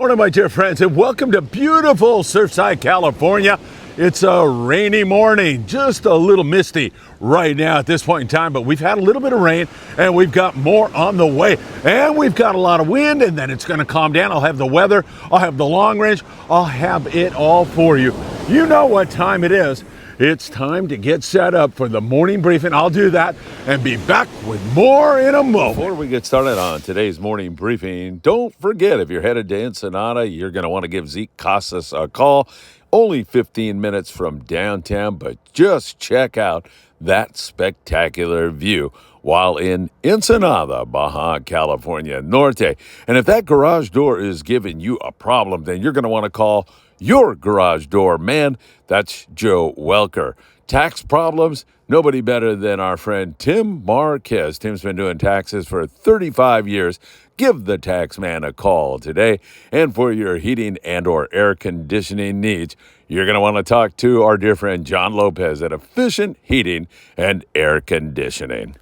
Morning, my dear friends, and welcome to beautiful Surfside, California. It's a rainy morning, just a little misty right now at this point in time, but we've had a little bit of rain and we've got more on the way, and we've got a lot of wind, and then it's going to calm down. I'll have the weather, I'll have the long range, I'll have it all for you. You know what time it is. It's time to get set up for the morning briefing. I'll do that and be back with more in a moment. Before we get started on today's morning briefing, don't forget, if you're headed to Ensenada, you're going to want to give Zeke Casas a call. Only 15 minutes from downtown, but just check out that spectacular view while in Ensenada, Baja, California Norte. And if that garage door is giving you a problem, then you're going to want to call your garage door man. That's Joe Welker. Tax problems? Nobody better than our friend Tim Marquez. Tim's been doing taxes for 35 years. Give the tax man a call today. And for your heating and or air conditioning needs, you're going to want to talk to our dear friend John Lopez at Efficient Heating and Air Conditioning.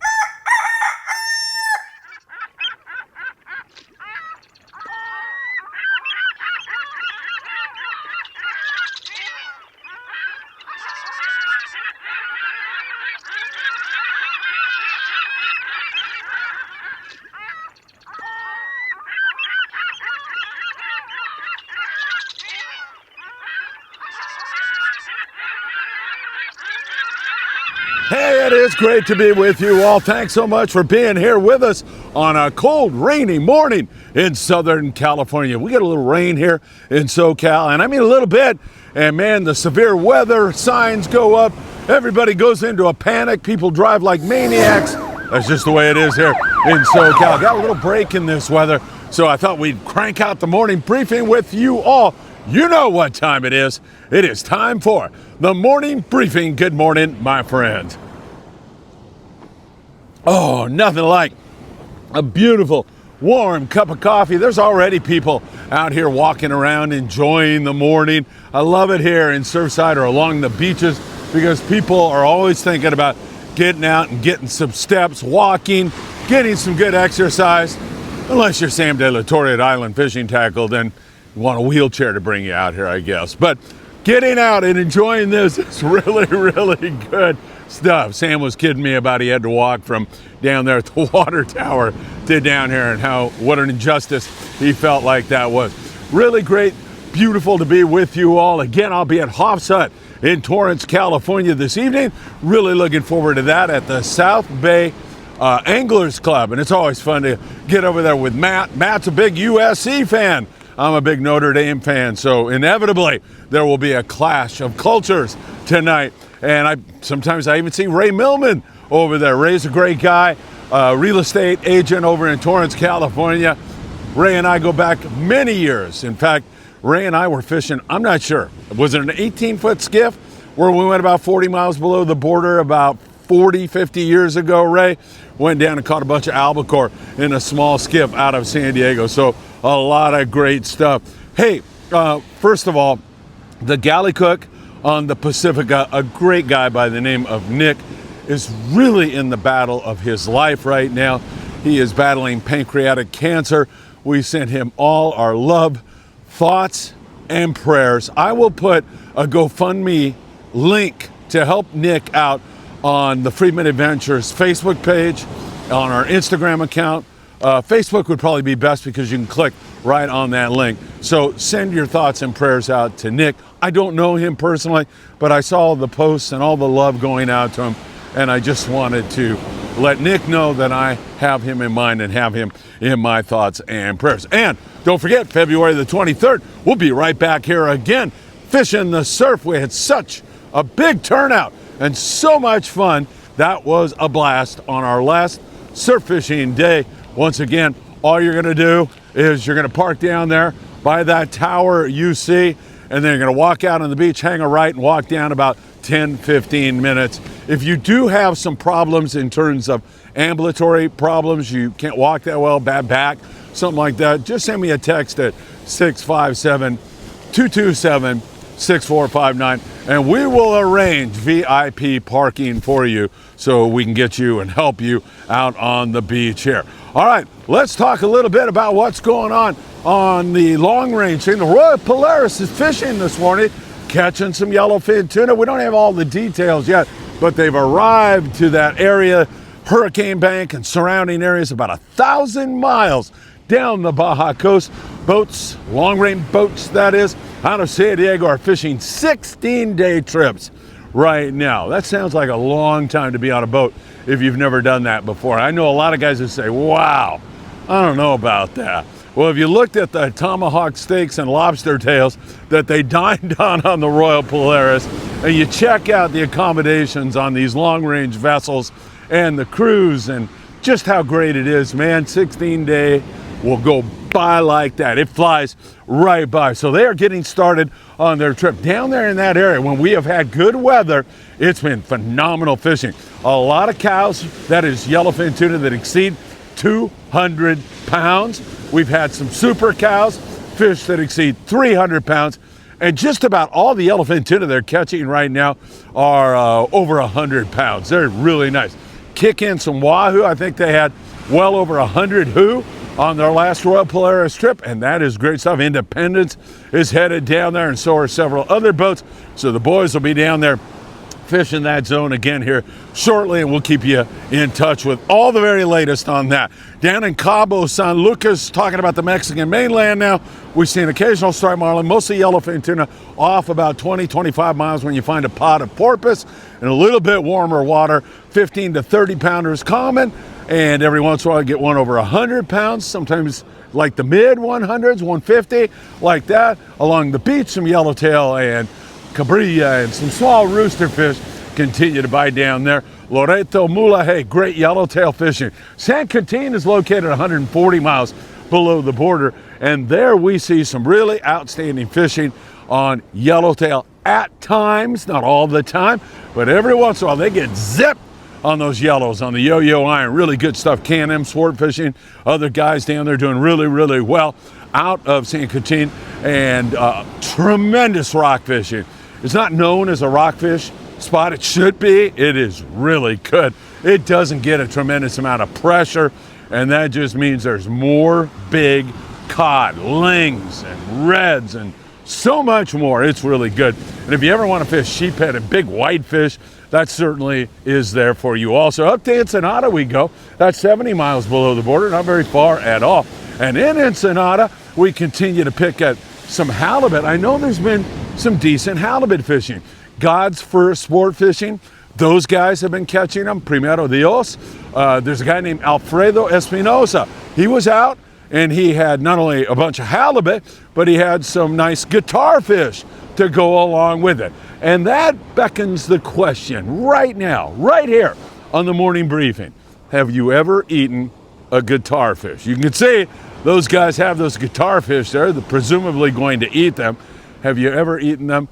Hey, it is great to be with you all. Thanks so much for being here with us on a cold, rainy morning in Southern California. We get a little rain here in SoCal, and I mean a little bit, and man, the severe weather signs go up. Everybody goes into a panic. People drive like maniacs. That's just the way it is here in SoCal. Got a little break in this weather, so I thought we'd crank out the morning briefing with you all. You know what time it is. It is time for the morning briefing. Good morning, my friends. Oh, nothing like a beautiful, warm cup of coffee. There's already people out here walking around enjoying the morning. I love it here in Surfside or along the beaches because people are always thinking about getting out and getting some steps, walking, getting some good exercise. Unless you're Sam de la Torre at Island Fishing Tackle, then you want a wheelchair to bring you out here, I guess. But getting out and enjoying this is really, really good stuff. Sam was kidding me about he had to walk from down there at the water tower to down here, and what an injustice he felt like that was. Really great, beautiful to be with you all. Again, I'll be at Hoff's Hut in Torrance, California this evening. Really looking forward to that at the South Bay Anglers Club, and it's always fun to get over there with Matt. Matt's a big USC fan. I'm a big Notre Dame fan, so inevitably there will be a clash of cultures tonight. And sometimes I even see Ray Millman over there. Ray's a great guy, real estate agent over in Torrance, California. Ray and I go back many years. In fact, Ray and I were fishing, I'm not sure, was it an 18-foot skiff where we went about 40 miles below the border about 40, 50 years ago, Ray? Went down and caught a bunch of albacore in a small skiff out of San Diego. So a lot of great stuff. Hey, first of all, the galley cook on the Pacifica, a great guy by the name of Nick, is really in the battle of his life right now. He is battling pancreatic cancer. We send him all our love, thoughts, and prayers. I will put a GoFundMe link to help Nick out on the Freedman Adventures Facebook page, on our Instagram account. Facebook would probably be best because you can click right on that link. So send your thoughts and prayers out to Nick. I don't know him personally, but I saw the posts and all the love going out to him, and I just wanted to let Nick know that I have him in mind and have him in my thoughts and prayers. And don't forget, February the 23rd, we'll be right back here again, fishing the surf. We had such a big turnout and so much fun. That was a blast on our last surf fishing day. Once again, all you're gonna do is you're gonna park down there by that tower you see, and then you're gonna walk out on the beach, hang a right, and walk down about 10, 15 minutes. If you do have some problems in terms of ambulatory problems, you can't walk that well, bad back, something like that, just send me a text at 657-227-6459, and we will arrange VIP parking for you so we can get you and help you out on the beach here. All right, let's talk a little bit about what's going on the long range thing. The Royal Polaris is fishing this morning, catching some yellowfin tuna. We don't have all the details yet, but they've arrived to that area, Hurricane Bank and surrounding areas, about 1,000 miles down the Baja coast. Boats, long-range boats that is, out of San Diego are fishing 16-day trips right now. That sounds like a long time to be on a boat if you've never done that before. I know a lot of guys that say, wow, I don't know about that. Well, if you looked at the tomahawk steaks and lobster tails that they dined on the Royal Polaris, and you check out the accommodations on these long-range vessels and the cruise and just how great it is, man, 16-day will go by like that. It flies right by. So they are getting started on their trip down there in that area. When we have had good weather, it's been phenomenal fishing. A lot of cows, that is yellowfin tuna, that exceed 200 pounds. We've had some super cows, fish that exceed 300 pounds. And just about all the yellowfin tuna they're catching right now are over 100 pounds. They're really nice. Kick in some wahoo. I think they had well over 100 who on their last Royal Polaris trip, and that is great stuff. Independence is headed down there, and so are several other boats. So the boys will be down there fishing that zone again here shortly, and we'll keep you in touch with all the very latest on that. Down in Cabo San Lucas, talking about the Mexican mainland now, we see an occasional striped marlin, mostly yellowfin tuna, off about 20-25 miles when you find a pod of porpoise in a little bit warmer water. 15 to 30 pounders common, and every once in a while I get one over 100 pounds, sometimes like the mid 100s, 150, like that. Along the beach, some yellowtail and cabrilla and some small rooster fish continue to bite down there. Loreto Mula, hey, great yellowtail fishing. San Quintin is located 140 miles below the border, and there we see some really outstanding fishing on yellowtail at times, not all the time, but every once in a while they get zipped on those yellows on the yo-yo iron. Really good stuff. Can-Am sport fishing, other guys down there doing really, really well out of San Quintin, and tremendous rock fishing. It's not known as a rockfish spot. It should be. It is really good. It doesn't get a tremendous amount of pressure, and that just means there's more big cod, lings, and reds, and so much more. It's really good. And if you ever want to fish sheephead and big whitefish, that certainly is there for you also. Up to Ensenada we go. That's 70 miles below the border, not very far at all. And in Ensenada, we continue to pick at some halibut. I know there's been some decent halibut fishing. God's First Sport Fishing, those guys have been catching them. Primero Dios. There's a guy named Alfredo Espinosa. He was out, and he had not only a bunch of halibut, but he had some nice guitarfish to go along with it. And that beckons the question right now, right here on the morning briefing. Have you ever eaten a guitarfish? You can see those guys have those guitarfish there. They're presumably going to eat them. Have you ever eaten them?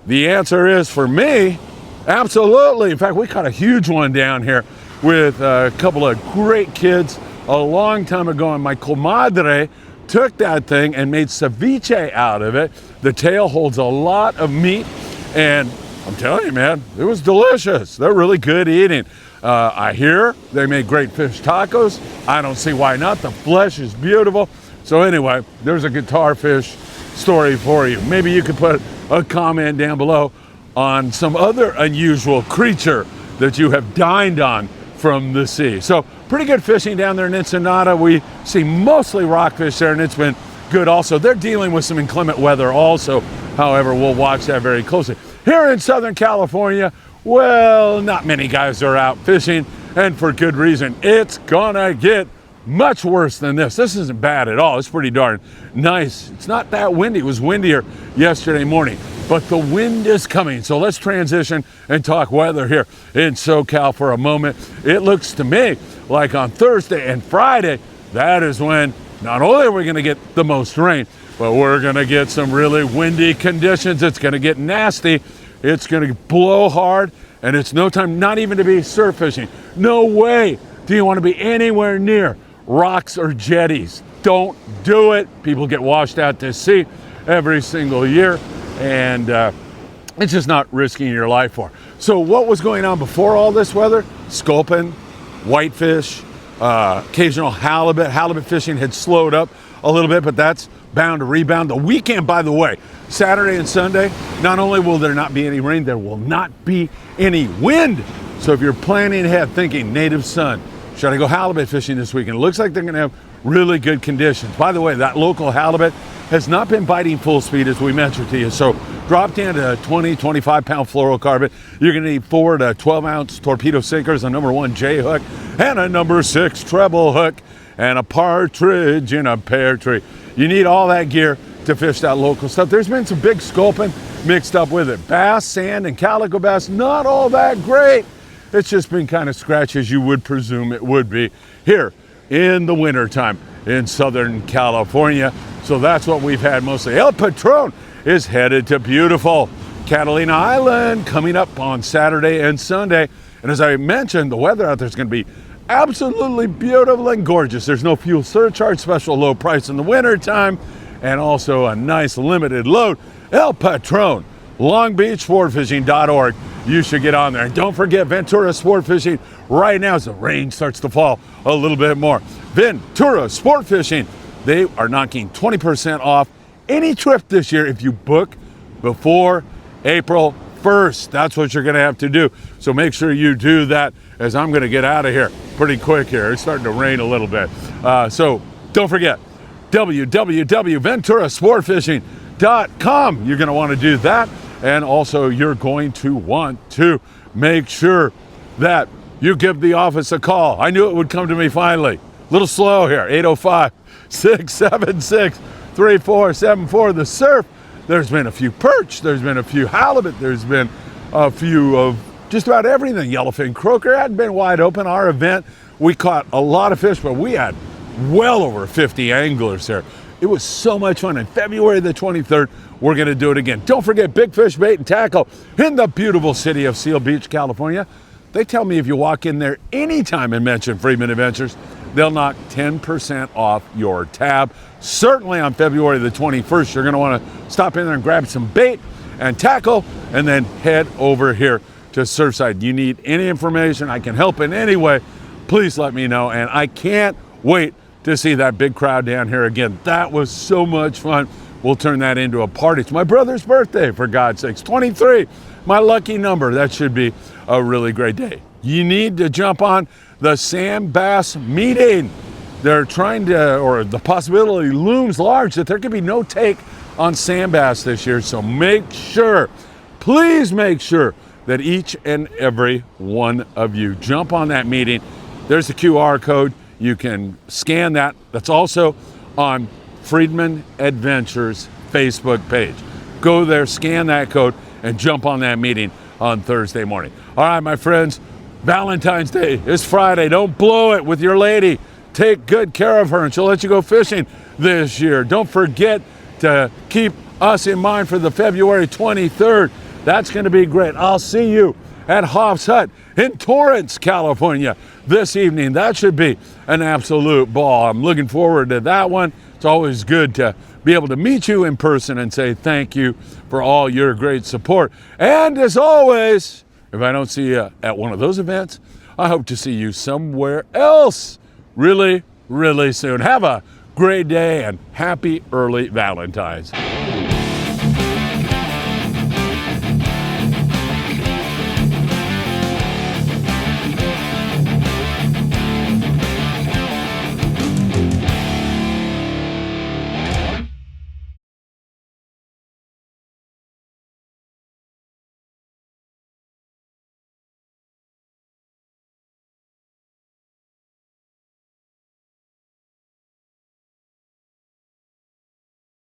The answer is, for me, absolutely. In fact, we caught a huge one down here with a couple of great kids a long time ago, and my comadre took that thing and made ceviche out of it. The tail holds a lot of meat, and I'm telling you, man, it was delicious. They're really good eating. I hear they make great fish tacos. I don't see why not. The flesh is beautiful. So anyway, there's a guitarfish story for you. Maybe you could put a comment down below on some other unusual creature that you have dined on from the sea. So pretty good fishing down there in Ensenada. We see mostly rockfish there, and it's been good also. They're dealing with some inclement weather also. However, we'll watch that very closely. Here in Southern California, well, not many guys are out fishing, and for good reason. It's gonna get much worse than this. This isn't bad at all. It's pretty darn nice. It's not that windy. It was windier yesterday morning, but the wind is coming. So let's transition and talk weather here in SoCal for a moment. It looks to me like on Thursday and Friday, that is when not only are we going to get the most rain, but we're going to get some really windy conditions. It's going to get nasty. It's going to blow hard, and it's no time not even to be surf fishing. No way do you want to be anywhere near rocks or jetties. Don't do it. People get washed out to sea every single year, and it's just not risking your life for. So what was going on before all this weather? Sculpin, whitefish, occasional halibut. Halibut fishing had slowed up a little bit, but that's bound to rebound. The weekend, by the way, Saturday and Sunday, not only will there not be any rain, there will not be any wind. So if you're planning ahead thinking native sun, should I go halibut fishing this weekend? It looks like they're going to have really good conditions. By the way, that local halibut has not been biting full speed as we mentioned to you. So drop down to 20, 25 pound fluorocarbon. You're going to need 4 to 12 ounce torpedo sinkers, a number 1 J hook, and a number 6 treble hook, and a partridge in a pear tree. You need all that gear to fish that local stuff. There's been some big sculpin mixed up with it. Bass, sand, and calico bass, not all that great. It's just been kind of scratchy as you would presume it would be here in the wintertime in Southern California. So that's what we've had mostly. El Patron is headed to beautiful Catalina Island coming up on Saturday and Sunday. And as I mentioned, the weather out there is going to be absolutely beautiful and gorgeous. There's no fuel surcharge, special low price in the wintertime, and also a nice limited load. El Patron, longbeachsportfishing.org. You should get on there. And don't forget Ventura Sport Fishing right now as the rain starts to fall a little bit more. Ventura Sport Fishing, they are knocking 20% off any trip this year if you book before April 1st. That's what you're going to have to do. So make sure you do that as I'm going to get out of here pretty quick here. It's starting to rain a little bit. So don't forget, www.venturasportfishing.com. You're going to want to do that. And also you're going to want to make sure that you give the office a call. I knew it would come to me finally. A little slow here, 805-676-3474. The surf, there's been a few perch, there's been a few halibut, there's been a few of just about everything. Yellowfin croaker hadn't been wide open. Our event, we caught a lot of fish, but we had well over 50 anglers there. It was so much fun. And February the 23rd, we're going to do it again. Don't forget Big Fish Bait and Tackle in the beautiful city of Seal Beach, California. They tell me if you walk in there anytime and mention Freedman Adventures, they'll knock 10% off your tab. Certainly on February the 21st, you're going to want to stop in there and grab some bait and tackle and then head over here to Surfside. You need any information, I can help in any way, please let me know. And I can't wait to see that big crowd down here again. That was so much fun. We'll turn that into a party. It's my brother's birthday, for God's sakes. 23, my lucky number. That should be a really great day. You need to jump on the Sam Bass meeting. They're trying to, or the possibility looms large that there could be no take on Sam Bass this year. So make sure, please make sure that each and every one of you jump on that meeting. There's the QR code. You can scan that. That's also on Freedman Adventures Facebook page. Go there, scan that code, and jump on that meeting on Thursday morning. All right, my friends, Valentine's Day is Friday. Don't blow it with your lady. Take good care of her, and she'll let you go fishing this year. Don't forget to keep us in mind for the February 23rd. That's going to be great. I'll see you at Hoff's Hut in Torrance, California this evening. That should be an absolute ball. I'm looking forward to that one. It's always good to be able to meet you in person and say thank you for all your great support. And as always, if I don't see you at one of those events, I hope to see you somewhere else really, really soon. Have a great day and happy early Valentine's.